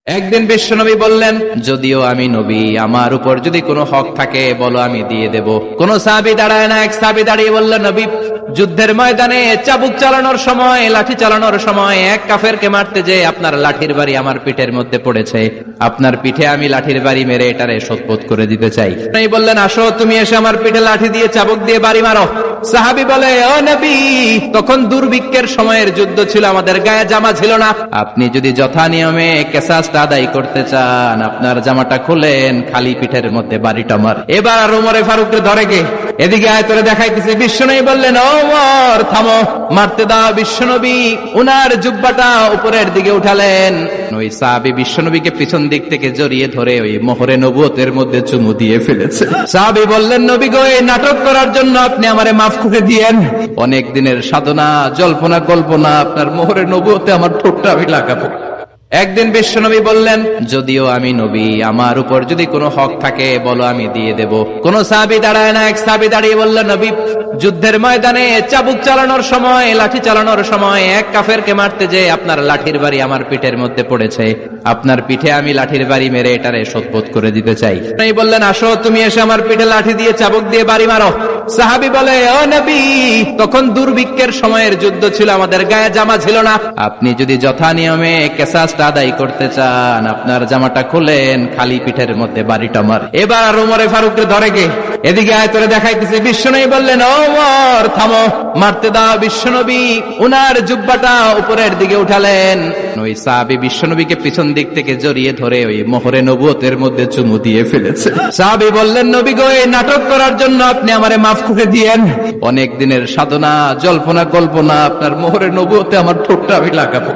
একদিন বিশ্বনবী বললেন, যদিও আমি নবী, আমার উপর যদি কোনো হক থাকে বলো, আমি দিয়ে দেব। কোন সাহাবী দাঁড়ায় না। এক সাহাবী দাঁড়িয়ে বলল, নবী, যুদ্ধের ময়দানে চাবুক চালানোর সময়, লাঠি চালানোর সময় এক কাফেরকে মারতে যে আপনার লাঠির বাড়ি আমার পিঠের মধ্যে পড়েছে, আপনার পিঠে আমি লাঠির বাড়ি মেরে এটারে শোধবোধ করে দিতে চাই। তিনি বললেন, আসো, তুমি এসে আমার পিঠে লাঠি দিয়ে চাবুক দিয়ে বাড়ি মারো। সাহাবী বলে, ও নবী, তখন দুর্ভিক্ষের সময়ের যুদ্ধ ছিল, আমাদের গায়ে জামা ছিল না। আপনি যদি যথা নিয়মে কেসাসটা আদায় করতে চান, আপনার জামাটা খুলেন, খালি পিঠের মধ্যে বাড়িটা মার। এবার আর ওমরে ফারুককে ধরে গে, এদিকে আয় তোরে দেখাইতেছি। বিশ্বনবী বললেন, ওমর থামো, মারতে দাও। বিশ্বনবী উনার জুব্বাটা উপরের দিকে উঠালেন। ওই সাহাবী বিশ্বনবীকে পিছন দিক থেকে জড়িয়ে ধরে ওই মোহরে নবুয়তের মধ্যে চুমু দিয়ে ফেলেছে। সাহাবী বললেন, নবী গো, এই নাটক করার জন্য আপনি আমারে মাফ করে দিয়েন। অনেক দিনের সাধনা, জল্পনা কল্পনা, আপনার মোহরে নবুয়তে আমার ঠোঁটটা আমি লাগাবো। একদিন বিশ্বনবী বললেন, যদিও আমি নবী, আমার উপর যদি কোনো হক থাকে বলো, আমি দিয়ে দেব। কোন সাহাবী দাঁড়ায় না। এক সাহাবী দাঁড়িয়ে বলল, নবী, যুদ্ধের ময়দানে চাবুক চালানোর সময়, লাঠি চালানোর সময় এক কাফেরকে মারতে যে আপনার লাঠির বাড়ি আমার পিঠের মধ্যে পড়েছে, আপনার পিঠে আমি লাঠির বাড়ি মেরে এটারে শোধবোধ করে দিতে চাই। তিনি বললেন, আসো, তুমি এসে আমার পিঠে লাঠি দিয়ে চাবুক দিয়ে বাড়ি মারো। সাহাবী বলে, ও নবী, তখন দুর্ভিক্ষের সময়ের যুদ্ধ ছিল, আমাদের গায়ে জামা ছিল না। আপনি যদি যথা নিয়মে কেসাসটা আদায় করতে চান, আপনার জামাটা খুলেন, খালি পিঠের মধ্যে বাড়িটা মার। এবার আর ওমরে ফারুককে ধরে গে, এদিকে আয় তোরে দেখাইতেছি। বিশ্বনবী বললেন, ওমর থামো, মারতে দাও। বিশ্বনবী উনার জুব্বাটা উপরের দিকে উঠালেন। ওই সাহাবী বিশ্বনবীকে পিছন দিক থেকে জড়িয়ে ধরে ওই মোহরে নবুয়তের মধ্যে চুমু দিয়ে ফেলেছে। সাহাবী বললেন, নবী গো, এই নাটক করার জন্য আপনি আমারে মাফ করে দিয়েন। অনেক দিনের সাধনা, জল্পনা কল্পনা, আপনার মোহরে নবুয়তে আমার ঠোঁটটা আমি লাগাবো।